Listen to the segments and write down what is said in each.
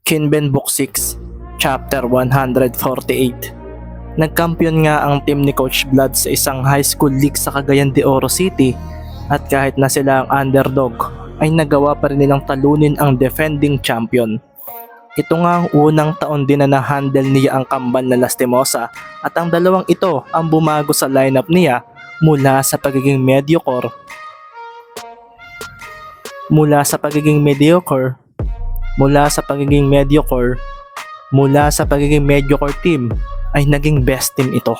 Kinben Book 6, Chapter 148. Nagkampiyon nga ang team ni Coach Vlad sa isang high school league sa Cagayan de Oro City at kahit na sila ang underdog ay nagawa pa rin nilang talunin ang defending champion. Ito nga ang unang taon din na na-handle niya ang kambal na Lastimosa at ang dalawang ito ang bumago sa lineup niya mula sa pagiging mediocre team ay naging best team ito.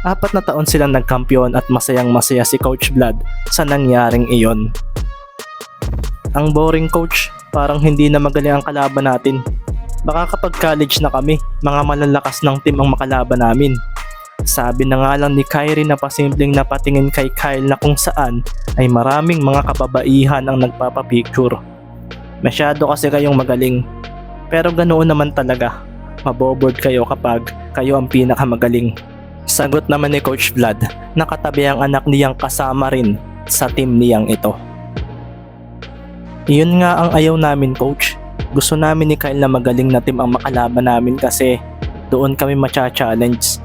4 na taon silang nagkampiyon at masayang masaya si Coach Vlad sa nangyaring iyon. Ang boring coach, parang hindi na magaling ang kalaban natin. Baka kapag college na kami, mga malalakas ng team ang makalaban namin. Sabi na nga lang ni Kyrie na pasimpleng napatingin kay Kyle na kung saan ay maraming mga kababaihan ang nagpapapicture. Masyado kasi kayong magaling. Pero ganoon naman talaga. Maboboard kayo kapag kayo ang pinakamagaling. Sagot naman ni Coach Vlad, nakatabi ang anak niyang kasama rin sa team niyang ito. Iyon nga ang ayaw namin, Coach. Gusto namin ni Kyle na magaling na team ang makalaban namin kasi doon kami macha-challenge.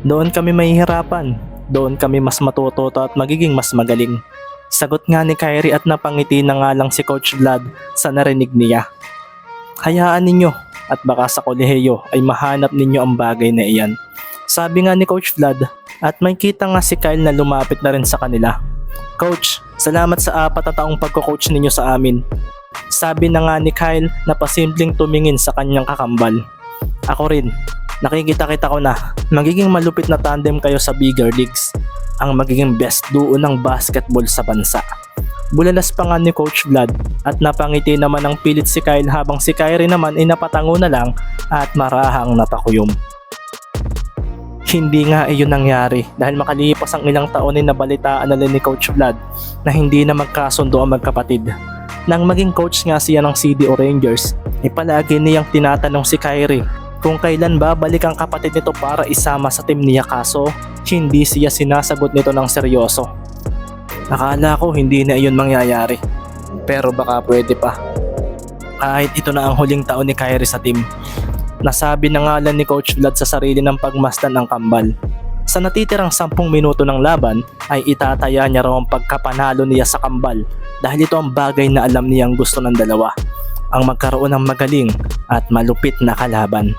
Doon kami mahihirapan. Doon kami mas matututo at magiging mas magaling. Sagot nga ni Kyrie at napangiti na nga lang si Coach Vlad sa narinig niya. Hayaan ninyo at baka sa kolehiyo ay mahanap ninyo ang bagay na iyan. Sabi nga ni Coach Vlad at may kita nga si Kyle na lumapit na rin sa kanila. Coach, salamat sa 4 na taong pagko-coach ninyo sa amin. Sabi na nga ni Kyle na pasimpleng tumingin sa kanyang kakambal. Ako rin, nakikita-kita ko na magiging malupit na tandem kayo sa bigger leagues. Ang magiging best duo ng basketball sa bansa. Bulalas pa nga ni Coach Vlad at napangiti naman ang pilit si Kyle habang si Kyrie naman ay napatango na lang at marahang napakuyom. Hindi nga iyon nangyari dahil makalipas ang ilang taon ay nabalitaan na ni Coach Vlad na hindi na magkasundo ang magkapatid. Nang maging coach nga siya ng CDO Rangers, ay palagi niyang tinatanong si Kyrie kung kailan babalik ang kapatid nito para isama sa team niya, kaso hindi siya sinasagot nito ng seryoso. Akala ko hindi na iyon mangyayari, pero baka pwede pa. Kahit ito na ang huling taon ni Kyrie sa team. Nasabi na nga lang ni Coach Vlad sa sarili ng pagmasdan ng kambal. Sa natitirang 10 minuto ng laban ay itataya niya raw ang pagkapanalo niya sa kambal dahil ito ang bagay na alam niyang gusto ng dalawa, ang magkaroon ng magaling at malupit na kalaban.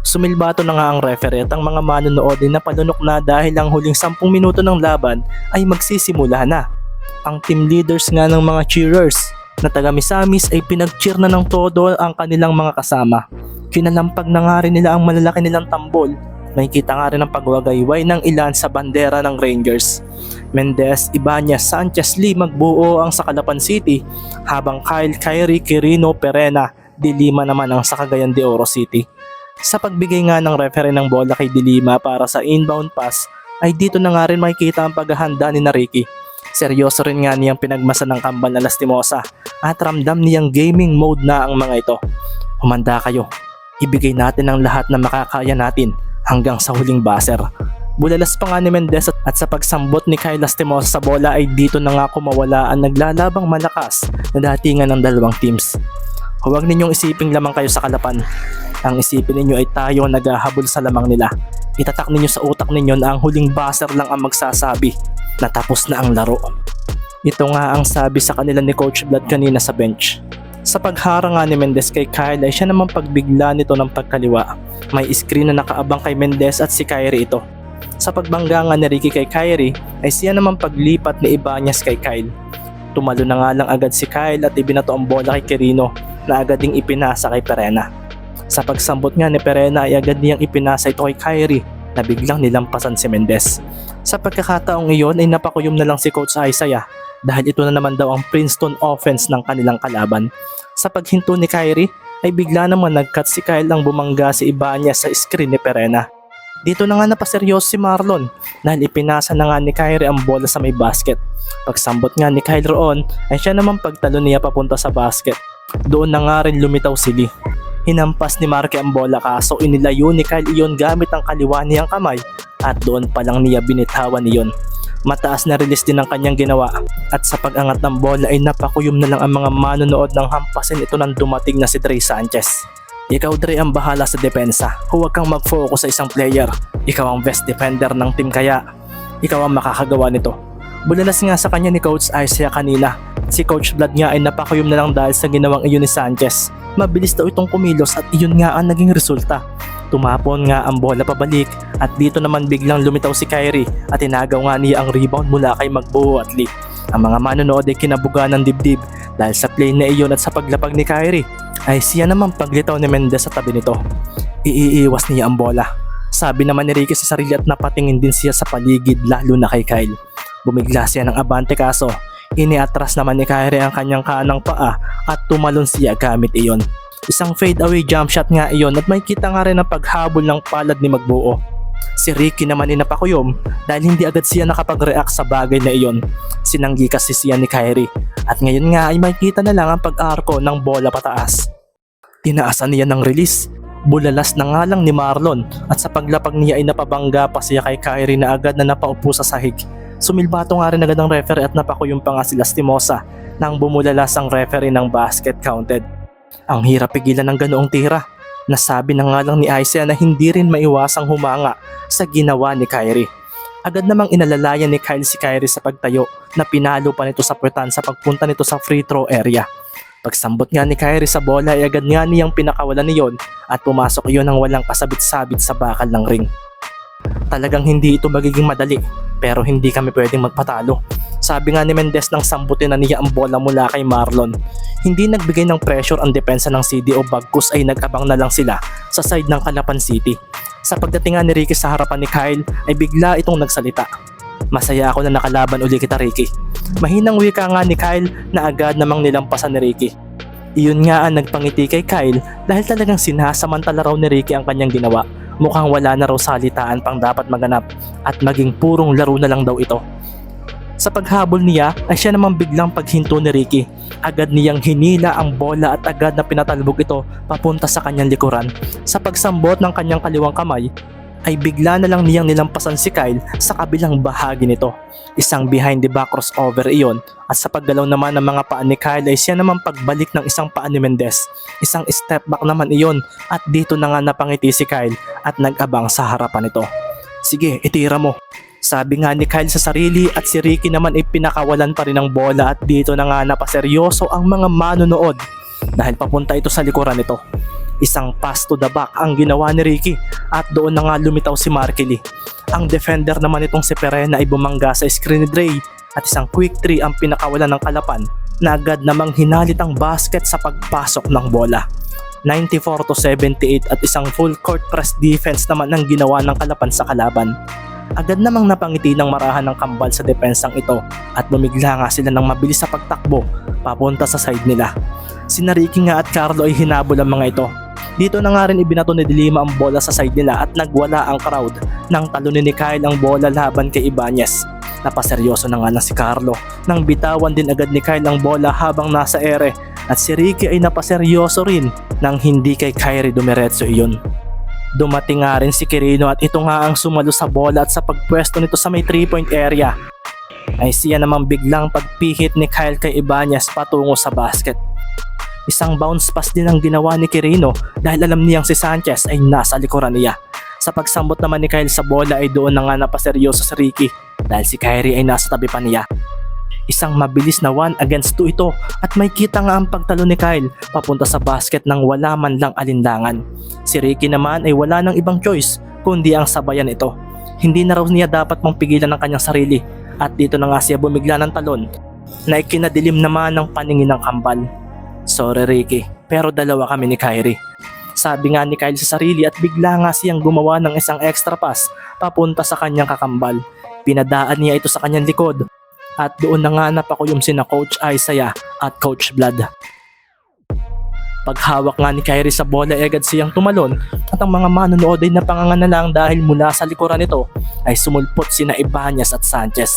Sumilbato na nga ang referee at ang mga manonood ay napalunok na dahil ang huling 10 minuto ng laban ay magsisimula na. Ang team leaders nga ng mga cheerers na taga Misamis ay pinag-cheer na ng todo ang kanilang mga kasama. Kinalampag na nga rin nila ang malalaki nilang tambol. May kita nga rin ang pagwagayway ng ilan sa bandera ng Rangers. Mendez, Ibanez, Sanchez, Lee magbuo ang sa Calapan City habang Kyle, Kyrie, Quirino, Perena, Dilima naman ang sa Cagayan de Oro City. Sa pagbigay nga ng referee ng bola kay Dilima para sa inbound pass ay dito na nga rin makikita ang paghahanda ni Ricky. Seryoso rin nga niyang pinagmasa ng kambal na Lastimosa at ramdam niyang gaming mode na ang mga ito. Humanda kayo, ibigay natin ang lahat na makakaya natin hanggang sa huling buzzer. Bulalas pa nga ni Mendez at sa pagsambot ni Kyle Lastimosa sa bola ay dito na nga kumawala ang naglalabang malakas na datingan ng dalawang teams. Huwag ninyong isiping lamang kayo sa Calapan. Ang isipin ninyo ay tayo ang naghahabol sa lamang nila. Itatak ninyo sa utak ninyo na ang huling buzzer lang ang magsasabi na tapos na ang laro. Ito nga ang sabi sa kanila ni Coach Vlad kanina sa bench. Sa pagharang nga ni Mendez kay Kyle ay siya naman pagbigla nito ng pagkaliwa. May screen na nakaabang kay Mendez at si Kyrie ito. Sa pagbangga nga ni Ricky kay Kyrie ay siya naman paglipat ni Ibanez kay Kyle. Tumalo na nga lang agad si Kyle at ibinato ang bola kay Quirino na agad ding ipinasa kay Perena. Sa pagsambot nga ni Perena ay agad niyang ipinasa ito kay Kyrie na biglang nilampasan si Mendez. Sa pagkakataong iyon ay napakuyom na lang si Coach Isaiah dahil ito na naman daw ang Princeton offense ng kanilang kalaban. Sa paghinto ni Kyrie ay bigla naman nag-cut si Kyle ang bumangga si Ibanez sa screen ni Perena. Dito na nga napaseryoso si Marlon dahil ipinasa na nga ni Kyrie ang bola sa may basket. Pagsambot nga ni Kyle roon ay siya naman pagtalo niya papunta sa basket. Doon na nga rin lumitaw si Lee. Hinampas ni Marque ang bola kaso inilayo ni Kyle iyon gamit ang kaliwa niyang kamay at doon pa lang niya binitawan iyon. Mataas na release din ang kanyang ginawa at sa pag-angat ng bola ay napakuyom na lang ang mga manonood ng hampasin ito nang dumating na si Dre Sanchez. Ikaw Dre ang bahala sa depensa, huwag kang mag-focus sa isang player. Ikaw ang best defender ng team kaya ikaw ang makakagawa nito. Bulalas nga sa kanya ni Coach Isaiah kanina. Si Coach Vlad nga ay napakuyom na lang dahil sa ginawang iyon ni Sanchez. Mabilis daw itong kumilos at iyon nga ang naging resulta. Tumapon nga ang bola pabalik at dito naman biglang lumitaw si Kyrie at tinagaw nga niya ang rebound mula kay Magbuo at Lee. Ang mga manonood ay kinabuga ng dibdib dahil sa play na iyon at sa paglapag ni Kyrie ay siya naman paglitaw ni Mendez sa tabi nito. Iiiwas niya ang bola. Sabi naman ni Ricky sa sarili at napatingin din siya sa paligid lalo na kay Kyle. Bumigla siya ng abante kaso iniatras naman ni Kyrie ang kanyang kanang paa at tumalon siya gamit iyon. Isang fade away jump shot nga iyon at may kita nga rin ang paghabol ng palad ni Magbuo. Si Ricky naman ay napakuyom dahil hindi agad siya nakapag-react sa bagay na iyon. Sinanggi kasi siya ni Kyrie at ngayon nga ay makita na lang ang pag-arko ng bola pataas. Tinaasan niya ng release. Bulalas na nga lang ni Marlon at sa paglapag niya ay napabangga pa siya kay Kyrie na agad na napaupo sa sahig. Sumilbato nga rin agad ang referee at napakuyom pa nga si Lastimosa nang bumulalas ang referee ng basket counted. Ang hirap pigilan ng ganoong tira. Nasabi na nga lang ni Isaiah na hindi rin maiwasang humanga sa ginawa ni Kyrie. Agad namang inalalayan ni Kyle si Kyrie sa pagtayo na pinalo pa nito sa puwetan sa pagpunta nito sa free throw area. Pagsambot nga ni Kyrie sa bola ay agad nga niyang pinakawalan niyon at pumasok iyon ng walang kasabit-sabit sa bakal ng ring. Talagang hindi ito magiging madali pero hindi kami pwedeng magpatalo. Sabi nga ni Mendez nang sambutin na niya ang bola mula kay Marlon. Hindi nagbigay ng pressure ang depensa ng CDO bagkus ay nag-abang na lang sila sa side ng Calapan City. Sa pagdating nga ni Ricky sa harapan ni Kyle ay bigla itong nagsalita. Masaya ako na nakalaban uli kita Ricky. Mahinang wika nga ni Kyle na agad namang nilampasan ni Ricky. Iyon nga ang nagpangiti kay Kyle dahil talagang sinasamantala raw ni Ricky ang kanyang ginawa. Mukhang wala na raw salitaan pang dapat maganap at maging purong laro na lang daw ito. Sa paghabol niya ay siya namang biglang paghinto ni Ricky. Agad niyang hinila ang bola at agad na pinatalbog ito papunta sa kanyang likuran. Sa pagsambot ng kanyang kaliwang kamay ay bigla na lang niyang nilampasan si Kyle sa kabilang bahagi nito. Isang behind the back crossover iyon at sa paggalaw naman ng mga paa ni Kyle ay siya naman pagbalik ng isang paa ni Mendez. Isang step back naman iyon at dito na nga napangiti si Kyle at nag-abang sa harapan nito. Sige, itira mo. Sabi nga ni Kyle sa sarili at si Ricky naman ay pinakawalan pa rin ng bola at dito na nga napaseryoso ang mga manonood dahil papunta ito sa likuran nito. Isang pass to the back ang ginawa ni Ricky at doon na nga lumitaw si Markely. Ang defender naman itong si Perena ay bumangga sa screen ni Dre at isang quick 3 ang pinakawalan ng Calapan na agad namang hinalit ang basket sa pagpasok ng bola. 94-78 at isang full court press defense naman ang ginawa ng Calapan sa kalaban. Agad namang napangiti ng marahan ng kambal sa depensang ito at bumigla nga sila ng mabilis sa pagtakbo papunta sa side nila. Sina Ricky nga at Carlo ay hinabol ang mga ito. Dito na nga rin ibinato ni Dilima ang bola sa side nila at nagwala ang crowd nang talunin ni Kyle ang bola laban kay Ibanez. Napaseryoso na nga lang si Carlo nang bitawan din agad ni Kyle ang bola habang nasa ere at si Ricky ay napaseryoso rin nang hindi kay Kyrie dumiretso iyon. Dumating nga rin si Quirino at ito nga ang sumalo sa bola at sa pagpwesto nito sa may 3-point area ay siya namang biglang pagpihit ni Kyle kay Ibanez patungo sa basket. Isang bounce pass din ang ginawa ni Quirino dahil alam niyang si Sanchez ay nasa likuran niya. Sa pagsambot naman ni Kyle sa bola ay doon na nga napaseryoso si Ricky dahil si Kyrie ay nasa tabi pa niya. Isang mabilis na 1 against 2 ito at may kita nga ang pagtalo ni Kyle papunta sa basket nang wala man lang alinlangan. Si Ricky naman ay wala nang ibang choice kundi ang sabayan ito. Hindi na raw niya dapat mong pigilan ang kanyang sarili at dito na nga siya bumigla ng talon na ikinadilim naman ng paningin ng kambal. Sorry Ricky, pero dalawa kami ni Kyrie. Sabi nga ni Kyle sa sarili at bigla nga siyang gumawa ng isang extra pass papunta sa kanyang kakambal. Pinadaan niya ito sa kanyang likod at doon na nga napakuyom sina Coach Isaiah at Coach Vlad. Paghawak nga ni Kyrie sa bola ay agad siyang tumalon at ang mga manonood ay napanganga na lang dahil mula sa likuran nito ay sumulpot sina Ibanez at Sanchez.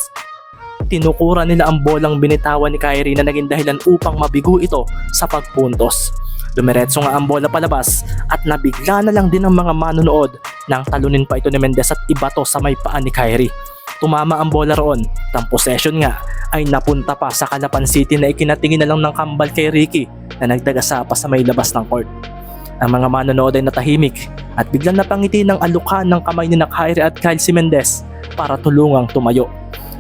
Tinukura nila ang bolang binitawan ni Kyrie na naging dahilan upang mabigo ito sa pagpuntos. Dumiretso nga ang bola palabas at nabigla na lang din ang mga manonood nang talunin pa ito ni Mendez at ibato sa may paa ni Kyrie. tumama ang bola roon at ang possession nga ay napunta pa sa Calapan City na ikinatingin na lang ng kambal kay Ricky na nagdagasa pa sa may labas ng court. Ang mga manonood ay natahimik at biglang napangiti ng alukan ng kamay ni Kyrie at Kyle si Mendez para tulungang tumayo.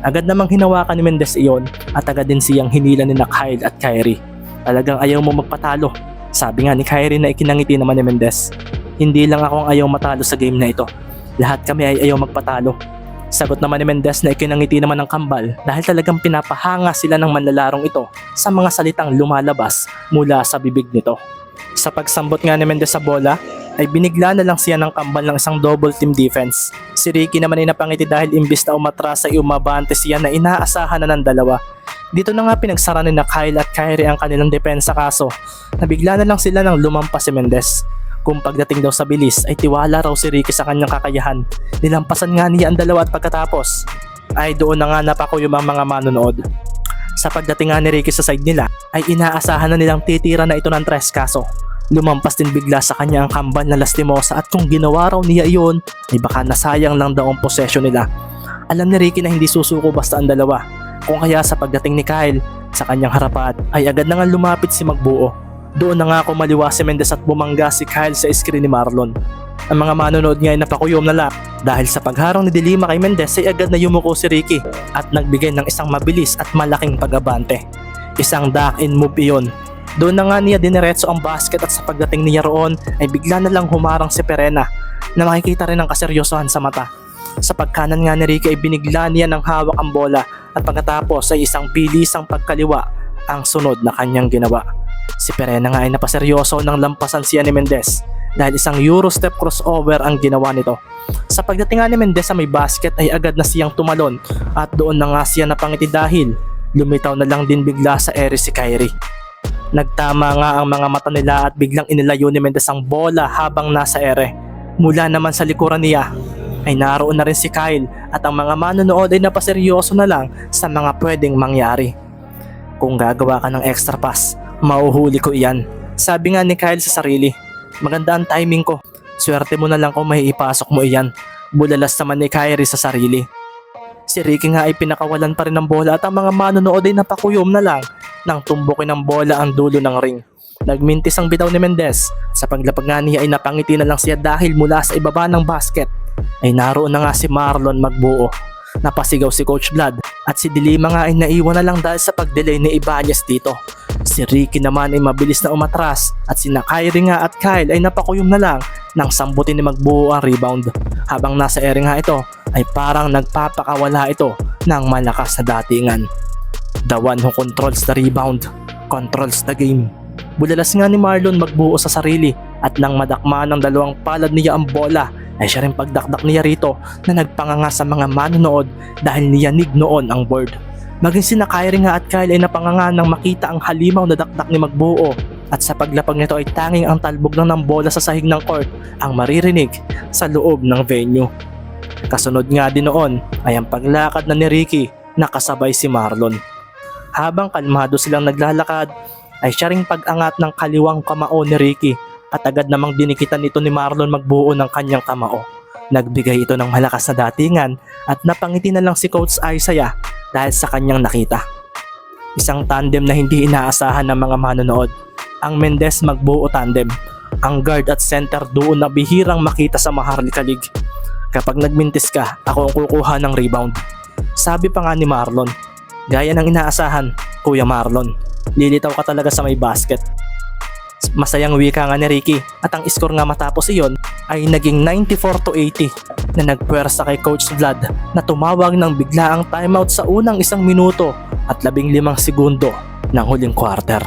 Agad namang hinawakan ni Mendez iyon at agad din siyang hinila ni Kyle at Kyrie. Talagang ayaw mo magpatalo, sabi nga ni Kyrie na ikinangiti naman ni Mendez. Hindi lang ako ang ayaw matalo sa game na ito. Lahat kami ay ayaw magpatalo. Sagot naman ni Mendez na ikinangiti naman ng kambal dahil talagang pinapahanga sila ng manlalarong ito sa mga salitang lumalabas mula sa bibig nito. Sa pagsambot nga ni Mendez sa bola, ay binigla na lang siya ng kambal ng isang double team defense. Si Ricky naman ay napangiti dahil imbis na umatras ay umabante siya na inaasahan na ng dalawa. Dito na nga pinagsara ni Kyle at Kyrie ang kanilang depensa kaso nabigla na lang sila nang lumampas si Mendez. Kung pagdating daw sa bilis ay tiwala raw si Ricky sa kanyang kakayahan. Nilampasan nga niya ang dalawa at pagkatapos ay doon na nga napakuyom ang mga manonood. Sa pagdating nga ni Ricky sa side nila ay inaasahan na nilang titira na ito ng tres kaso lumampas din bigla sa kanya ang kambal na Lastimosa at kung ginawa raw niya iyon ay baka nasayang lang daw ang possession nila. Alam ni Ricky na hindi susuko basta ang dalawa. Kung kaya sa pagdating ni Kyle sa kanyang harapan ay agad na nga lumapit si Magbuo. Doon na nga kumaliwa si Mendez at bumangga si Kyle sa screen ni Marlon. Ang mga manonood nga ay napakuyom na lang dahil sa pagharang ni Dilima kay Mendez ay agad na yumuko si Ricky at nagbigay ng isang mabilis at malaking pag-abante. Isang duck-in move iyon. Doon na nga niya diniretso ang basket at sa pagdating niya roon ay bigla na lang humarang si Perena na makikita rin ang kaseryosohan sa mata. Sa pagkanan nga ni Ricky ay binigla niya ng hawak ang bola at pagkatapos ay isang bilisang pagkaliwa ang sunod na kanyang ginawa. Si Perena nga ay napaseryoso nang lampasan siya ni Mendez dahil isang Eurostep crossover ang ginawa nito. Sa pagdating nga ni Mendez sa may basket ay agad na siyang tumalon at doon na nga siya napangiti dahil lumitaw na lang din bigla sa ere si Kyrie. Nagtama nga ang mga mata nila at biglang inilayo ni Mendez ang bola habang nasa ere. Mula naman sa likuran niya ay naroon na rin si Kyle at ang mga manonood ay napaseryoso na lang sa mga pwedeng mangyari. Kung gagawa ka ng extra pass, mauhuli ko iyan. Sabi nga ni Kyle sa sarili, maganda ang timing ko. Swerte mo na lang kung may ipasok mo iyan. Bulalas naman ni Kyrie sa sarili. Si Ricky nga ay pinakawalan pa rin ng bola at ang mga manonood ay napakuyom na lang nang tumbukin ng bola ang dulo ng ring. Nagmintis ang bitaw ni Mendez. Sa paglapag nga niya ay napangiti na lang siya dahil mula sa ibaba ng basket ay naroon na nga si Marlon Magbuo. Napasigaw si Coach Vlad at si Dilima nga ay naiwan na lang dahil sa pag-delay ni Ibanez dito. Si Ricky naman ay mabilis na umatras at sina Kyrie nga at Kyle ay napakuyom na lang nang sambutin ni Magbuo ang rebound. Habang nasa ere nga ito ay parang nagpapakawala ito ng malakas na datingan. The one who controls the rebound, controls the game. Bulalas nga ni Marlon Magbuo sa sarili at nang madakma ng dalawang palad niya ang bola ay siya rin pagdakdak niya rito na nagpanganga sa mga manonood dahil niyanig noon ang board. Maging sina Kyrie nga at Kyle ay napanganga nang makita ang halimaw na dakdak ni Magbuo at sa paglapag nito ay tanging ang talbog lang ng bola sa sahig ng court ang maririnig sa loob ng venue. Kasunod nga din noon ay ang paglakad na ni Ricky na kasabay si Marlon. Habang kalmado silang naglalakad ay siya ring pag-angat ng kaliwang kamao ni Ricky at agad namang dinikitan ito ni Marlon Magbuo ng kanyang kamao. Nagbigay ito ng malakas na datingan at napangiti na lang si Coach Isaiah dahil sa kanyang nakita. Isang tandem na hindi inaasahan ng mga manonood, ang Mendez Magbuo tandem. Ang guard at center doon na bihirang makita sa Maharlika League. Kapag nagmintis ka, ako ang kukuha ng rebound. Sabi pa nga ni Marlon, gaya ng inaasahan, Kuya Marlon, lilitaw ka talaga sa may basket. Masayang wika nga ni Ricky at ang score nga matapos iyon ay naging 94-80 na nagpuwersa kay Coach Vlad na tumawag ng biglaang timeout sa unang 1 minuto at 15 segundo ng huling quarter.